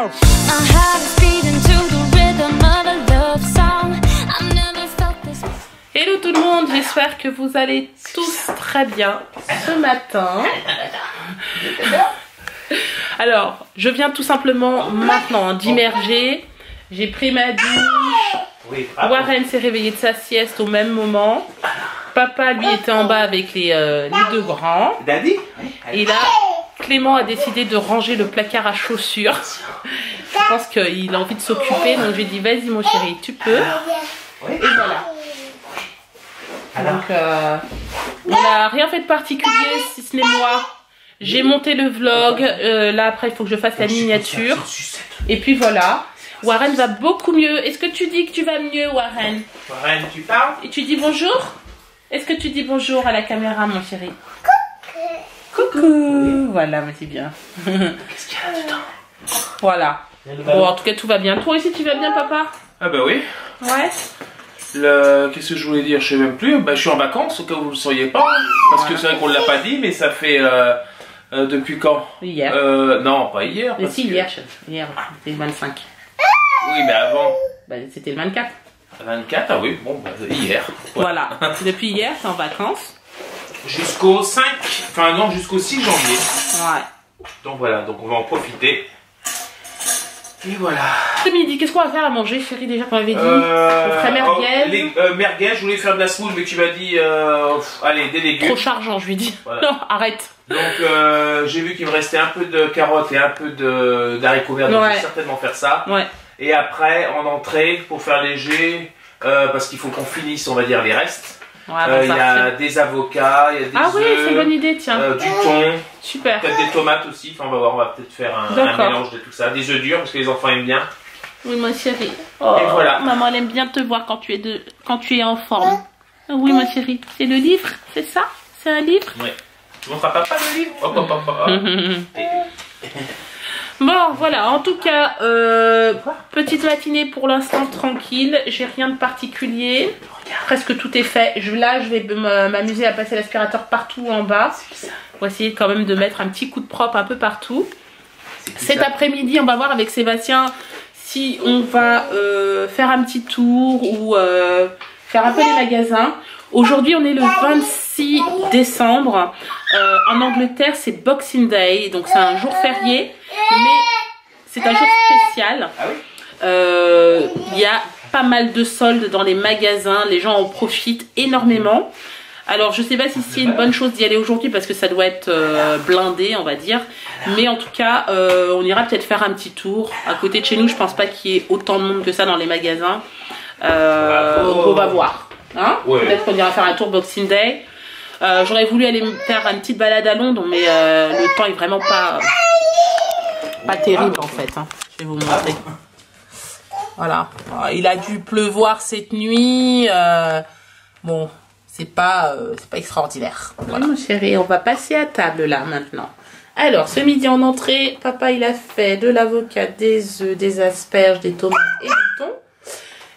My heart is beating to the rhythm of a love song. I've never felt this. Hello tout le monde, j'espère que vous allez tous très bien ce matin. Alors, je viens tout simplement maintenant d'immerger. J'ai pris ma douche. Warren s'est réveillé de sa sieste au même moment. Papa, lui, était en bas avec les deux grands. Daddy. Et là, Clément a décidé de ranger le placard à chaussures. Je pense qu'il a envie de s'occuper, donc j'ai dit vas-y mon chéri, tu peux. Et voilà. Donc, on n'a rien fait de particulier, si ce n'est moi. J'ai monté le vlog. Là, après, il faut que je fasse la miniature. Et puis voilà. Warren va beaucoup mieux. Est-ce que tu dis que tu vas mieux, Warren? Warren, tu parles? Et tu dis bonjour? Est-ce que tu dis bonjour à la caméra, mon chéri? Coucou. Voilà, mais c'est bien. Qu'est-ce qu'il y a dedans? Voilà. Bon, en tout cas, tout va bien. Toi aussi, tu vas bien, papa? Ah bah oui. Ouais. Qu'est-ce que je voulais dire? Je sais même plus. Bah, je suis en vacances, au cas où vous ne le sauriez pas. Parce que c'est vrai qu'on ne l'a pas dit, mais ça fait... depuis quand? Hier. Non, pas hier. Mais si, hier, c'était le 25. Oui, mais avant. Bah, c'était le 24. 24, ah oui, bon, bah, hier. Voilà. Depuis hier, je suis en vacances. Jusqu'au 5, enfin non, jusqu'au 6 janvier. Ouais. Donc voilà, donc on va en profiter. Et voilà. Ce midi, qu'est-ce qu'on va faire à manger, chérie, déjà qu'on avait dit? On ferait merguez. Merguez, je voulais faire de la semoule, mais tu m'as dit, allez, des légumes. Trop chargeant, je lui dis. Voilà. Non, arrête. Donc j'ai vu qu'il me restait un peu de carottes et un peu d'haricots verts, donc je vais certainement faire ça. Ouais. Et après, en entrée, pour faire léger, parce qu'il faut qu'on finisse, on va dire, les restes. Il y a des avocats, il y a des œufs, oui, c'est une bonne idée, tiens. Du thon, super. Peut-être des tomates aussi, enfin on va voir, on va peut-être faire un mélange de tout ça, des œufs durs parce que les enfants aiment bien. Oui, ma chérie. Oh, et voilà. Maman elle aime bien te voir quand tu es en forme. Oui, ma chérie, c'est le livre, c'est ça? C'est un livre? Oui. Tu montreras papa le livre? Hop, hop, hop, hop. Bon, voilà, en tout cas, petite matinée pour l'instant tranquille, j'ai rien de particulier, presque tout est fait. Là, je vais m'amuser à passer l'aspirateur partout en bas, pour essayer quand même de mettre un petit coup de propre un peu partout. Cet après-midi, on va voir avec Sébastien si on va faire un petit tour ou faire un peu les magasins. Aujourd'hui, on est le 26 décembre. En Angleterre, c'est Boxing Day, donc c'est un jour férié, mais c'est un jour spécial. Il y a pas mal de soldes dans les magasins, les gens en profitent énormément. Alors, je sais pas si c'est une bonne chose d'y aller aujourd'hui parce que ça doit être blindé, on va dire. Mais en tout cas, on ira peut-être faire un petit tour. À côté de chez nous, je pense pas qu'il y ait autant de monde que ça dans les magasins. On va voir. Hein, peut-être qu'on ira faire un tour Boxing Day. J'aurais voulu aller faire une petite balade à Londres, mais le temps est vraiment pas terrible en fait. Hein. Je vais vous montrer. Voilà. Il a dû pleuvoir cette nuit. Bon, c'est pas extraordinaire. Voilà, mon chéri, on va passer à table là maintenant. Alors, ce midi en entrée, papa il a fait de l'avocat, des œufs, des asperges, des tomates et du thon.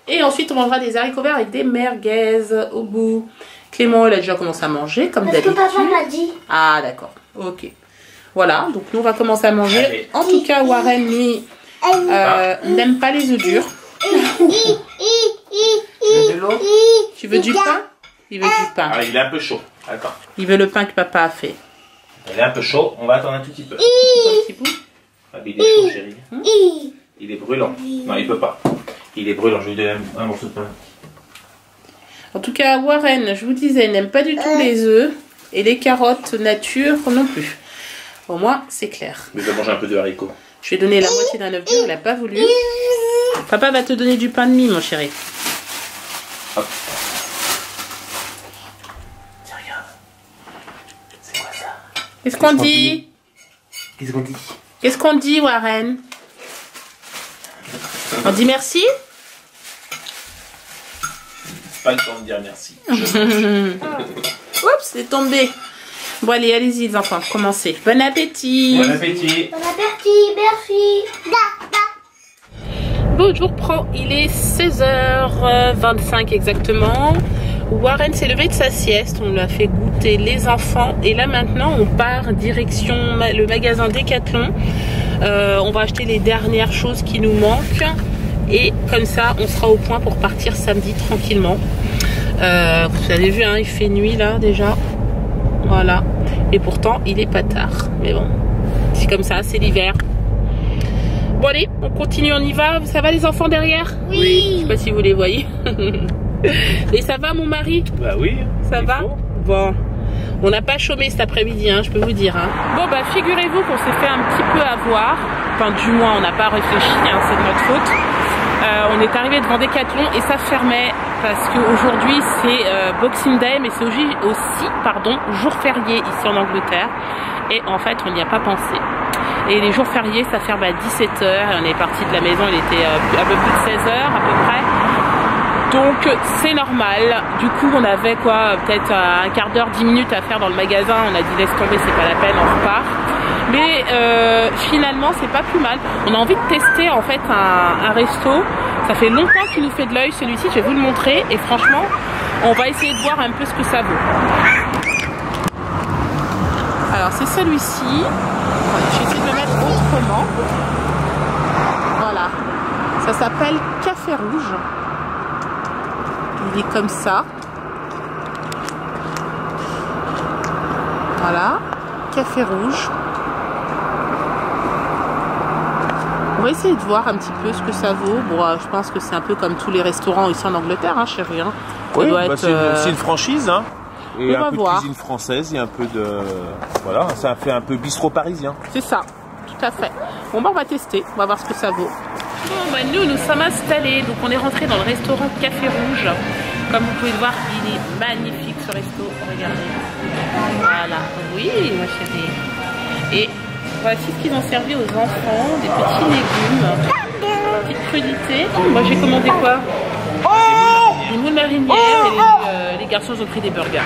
Et ensuite, on mangera des haricots verts avec des merguez au bout. Clément, il a déjà commencé à manger, comme d'habitude. Parce que papa m'a dit. Ah, d'accord. Ok. Voilà, donc nous, on va commencer à manger. Allez. En tout cas, Warren, lui, n'aime pas les œufs durs. Tu veux du pain? Il veut du pain. Ah, il est un peu chaud. Attends. Il veut le pain que papa a fait. Il est un peu chaud. On va attendre un tout petit peu. Un petit bout. Ah, il est chaud, chérie. Il est brûlant. Non, il peut pas. Il est brûlant, je lui donne un morceau de pain. En tout cas, Warren, je vous disais, n'aime pas du tout les œufs et les carottes nature non plus. Au moins, c'est clair. Mais je vais manger un peu de haricots. Je vais donner la moitié d'un œuf dur, il n'a pas voulu. Papa va te donner du pain de mie, mon chéri. Hop. Tiens, regarde. C'est quoi ça? Qu'est-ce qu'on dit? Qu'est-ce qu'on dit? Qu'est-ce qu'on dit, Warren? On dit merci? Pas le temps de dire merci. Oups, c'est tombé. Bon, allez, allez-y, les enfants, commencez. Bon appétit. Bon appétit. Bon appétit, merci. Bon, je vous reprends. Il est 16h25 exactement. Warren s'est levé de sa sieste. On lui a fait goûter les enfants. Et là, maintenant, on part direction le magasin Decathlon. On va acheter les dernières choses qui nous manquent. Et comme ça, on sera au point pour partir samedi tranquillement. Vous avez vu, hein, il fait nuit là déjà. Voilà. Et pourtant, il est pas tard. Mais bon, c'est comme ça, c'est l'hiver. Bon allez, on continue, on y va. Ça va les enfants derrière? Oui. Je sais pas si vous les voyez. Et ça va mon mari? Bah oui. Ça va? Bon. On n'a pas chômé cet après-midi, hein, je peux vous dire. Hein. Bon bah figurez-vous qu'on s'est fait un petit peu avoir. Enfin du moins on n'a pas réfléchi, hein, c'est de notre faute. On est arrivé devant Decathlon et ça fermait parce qu'aujourd'hui c'est Boxing Day, mais c'est aussi jour férié ici en Angleterre. Et en fait on n'y a pas pensé. Et les jours fériés ça ferme à 17h et on est parti de la maison, il était un peu plus de 16h à peu près. Donc c'est normal. Du coup on avait quoi, peut-être un quart d'heure, 10 minutes à faire dans le magasin. On a dit laisse tomber, c'est pas la peine, on repart. Mais finalement c'est pas plus mal. On a envie de tester en fait un resto. Ça fait longtemps qu'il nous fait de l'œil celui-ci, je vais vous le montrer. Et franchement on va essayer de voir un peu ce que ça vaut. Alors c'est celui-ci. Je vais essayer de le mettre autrement. Voilà. Ça s'appelle Café Rouge. Il est comme ça. Voilà. Café Rouge. On va essayer de voir un petit peu ce que ça vaut. Bon, je pense que c'est un peu comme tous les restaurants ici en Angleterre, hein, chérie. Hein. Oui, doit bah être, c'est une franchise, hein. Et on un va peu voir. de cuisine française et un peu de... Voilà, ça fait un peu bistrot parisien. C'est ça, tout à fait. Bon, bah, on va tester, on va voir ce que ça vaut. Bon, bah, nous sommes installés, donc on est rentré dans le restaurant Café Rouge. Comme vous pouvez le voir, il est magnifique ce resto, regardez. Voilà, oui, ma chérie. Et voici ce qu'ils ont servi aux enfants, des petits légumes, petite crudité. Moi j'ai commandé quoi? Des moules marinières et les garçons ont pris des burgers.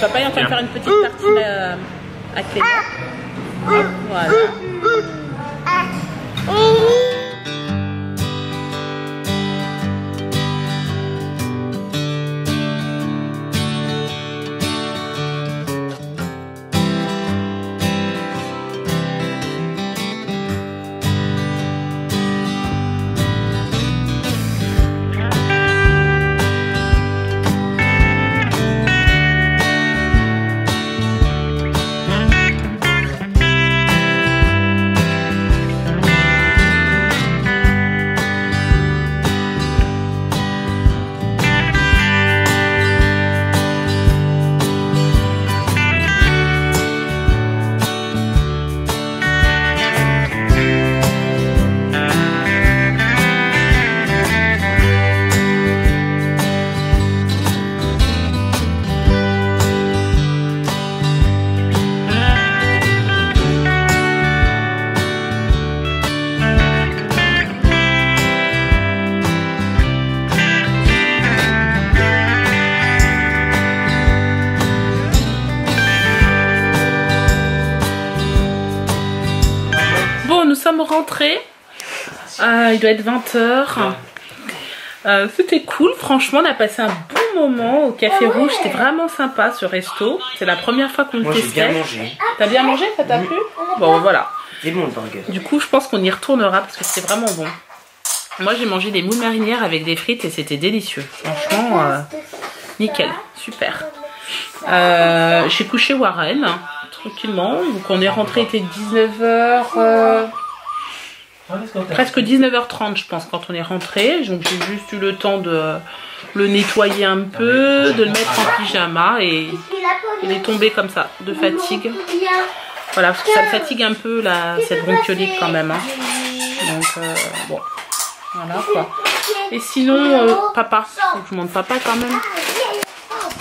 Papa est en train de faire une petite tartine à Clément. Voilà. Rentrée, il doit être 20h. C'était cool, franchement on a passé un bon moment au Café Rouge, c'était vraiment sympa ce resto, c'est la première fois qu'on le testait. Moi j'ai bien mangé. T'as bien mangé, ça t'a plu? Bon voilà. C'est bon le burger. Du coup je pense qu'on y retournera parce que c'est vraiment bon. Moi j'ai mangé des moules marinières avec des frites et c'était délicieux, franchement nickel, super. J'ai couché Warren tranquillement, donc on est rentré, il était 19h... presque 19h30 je pense quand on est rentré, donc j'ai juste eu le temps de le nettoyer un peu, de le mettre en pyjama et il est tombé comme ça de fatigue. Voilà, parce que ça me fatigue un peu là, cette bronchiolite quand même. Hein. Donc bon, voilà quoi. Et sinon, papa, faut que je montre papa quand même.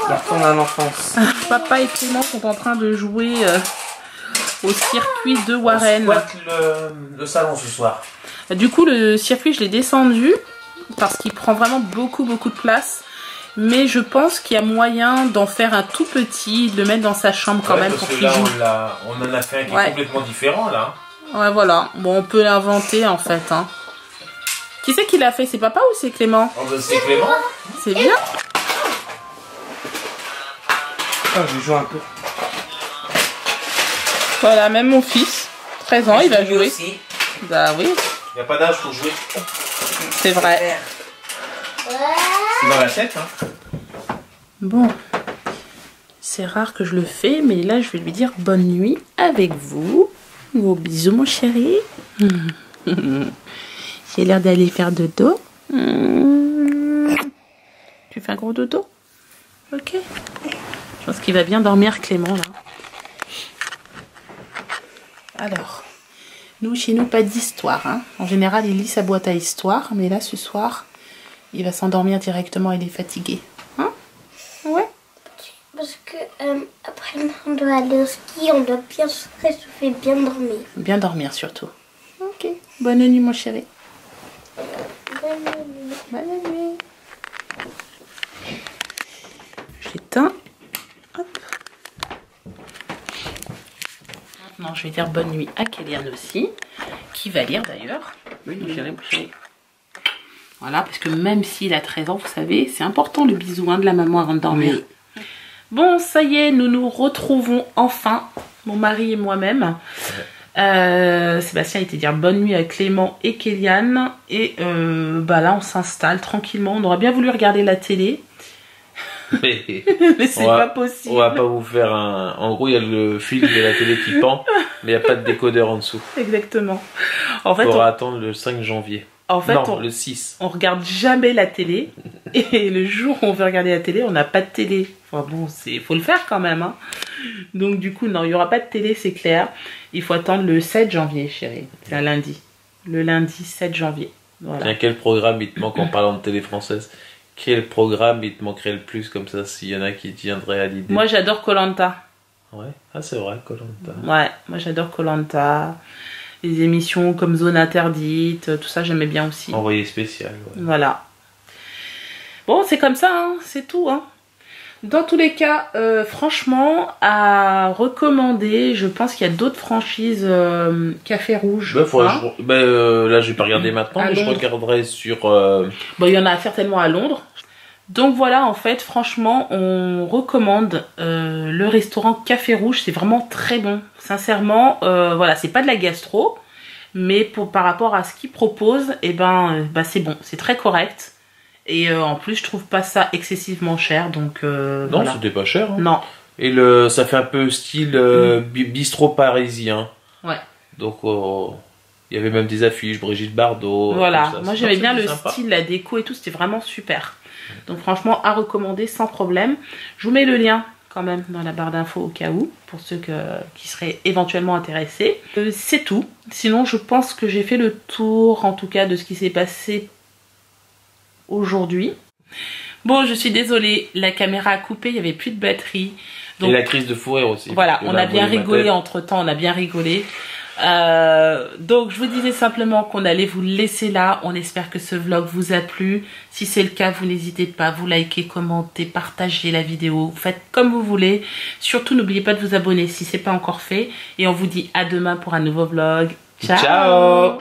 Il retourne à l'enfance. Papa et Clément sont en train de jouer au circuit de Warren. On squatte le salon ce soir. Du coup le circuit je l'ai descendu parce qu'il prend vraiment beaucoup de place, mais je pense qu'il y a moyen d'en faire un tout petit, de le mettre dans sa chambre quand même pour qu'il joue. On en a fait un qui est complètement différent là. Ouais voilà, bon on peut l'inventer en fait. Hein. Qui c'est qui l'a fait? C'est papa ou c'est Clément? Oh, ben, c'est Clément. C'est bien. Oh, je joue un peu. Voilà, même mon fils, 13 ans, il va jouer. Aussi. Bah oui, Il n'y a pas d'âge pour jouer. c'est vrai. C'est dans la tête, hein. Bon, c'est rare que je le fais, mais là, je vais lui dire bonne nuit avec vous. Gros bisous, mon chéri. J'ai l'air d'aller faire dodo. Tu fais un gros dodo? Ok. Je pense qu'il va bien dormir, Clément, là. Alors, nous, chez nous, pas d'histoire. Hein. En général, il lit sa boîte à histoire, mais là, ce soir, il va s'endormir directement, il est fatigué. Hein? Ouais. Parce que après on doit aller au ski, on doit bien se réchauffer, bien dormir. Bien dormir, surtout. Ok. Bonne nuit, mon chéri. Bonne nuit. Bonne nuit. J'éteins. Hop. Maintenant, je vais dire bonne nuit à Kéliane aussi, qui va lire d'ailleurs. Oui, mon chéri, mon chéri. Voilà, parce que même s'il a 13 ans, vous savez, c'est important le bisou de la maman avant de dormir. Oui. Bon, ça y est, nous nous retrouvons enfin, mon mari et moi-même. Sébastien était dire bonne nuit à Clément et Kéliane. Et bah là, on s'installe tranquillement. On aurait bien voulu regarder la télé. Mais c'est pas possible. On va pas vous faire un... En gros, il y a le fil de la télé qui pend, mais il n'y a pas de décodeur en dessous. Exactement. En fait, il faudra attendre le 5 janvier. En fait, non, le 6. On regarde jamais la télé. Et le jour où on veut regarder la télé, on n'a pas de télé. Enfin bon, faut le faire quand même. Hein. Donc du coup, non, il n'y aura pas de télé, c'est clair. Il faut attendre le 7 janvier, chérie. C'est un lundi. Le lundi 7 janvier. Voilà. Tiens, quel programme il te manque en parlant de télé française? Quel programme il te manquerait le plus comme ça, s'il y en a qui te viendraient à l'idée? Moi, j'adore Koh-Lanta. Ouais, ah c'est vrai, Koh-Lanta. Ouais, moi j'adore Koh-Lanta. Les émissions comme Zone Interdite, tout ça, j'aimais bien aussi. Envoyé spécial, ouais. Voilà. Bon, c'est comme ça, hein, c'est tout. Hein. Dans tous les cas, franchement, à recommander, je pense qu'il y a d'autres franchises Café Rouge. Là, je vais pas regarder maintenant, mais je regarderai sur... Bon, il y en a certainement à Londres. Donc voilà, en fait, franchement, on recommande le restaurant Café Rouge. C'est vraiment très bon. Sincèrement, voilà, c'est pas de la gastro, mais par rapport à ce qu'ils proposent, eh ben, c'est bon. C'est très correct. Et en plus, je trouve pas ça excessivement cher. Donc, non, voilà. C'était pas cher. Hein. Non. Et ça fait un peu style bistrot parisien. Ouais. Donc, il y avait même des affiches, Brigitte Bardot. Voilà, moi j'aimais bien le style, la déco et tout, c'était vraiment super. Donc franchement, à recommander sans problème. Je vous mets le lien quand même dans la barre d'infos au cas où, pour ceux qui seraient éventuellement intéressés. C'est tout. Sinon, je pense que j'ai fait le tour, en tout cas, de ce qui s'est passé aujourd'hui. Bon, je suis désolée, la caméra a coupé, il n'y avait plus de batterie. Donc, et la crise de fou rire aussi. Voilà, on a bien rigolé entre temps, on a bien rigolé. Donc je vous disais simplement qu'on allait vous laisser là. On espère que ce vlog vous a plu. Si c'est le cas, vous n'hésitez pas à vous liker, commenter, partager la vidéo. Faites comme vous voulez. Surtout n'oubliez pas de vous abonner si ce n'est pas encore fait. Et on vous dit à demain pour un nouveau vlog. Ciao, ciao.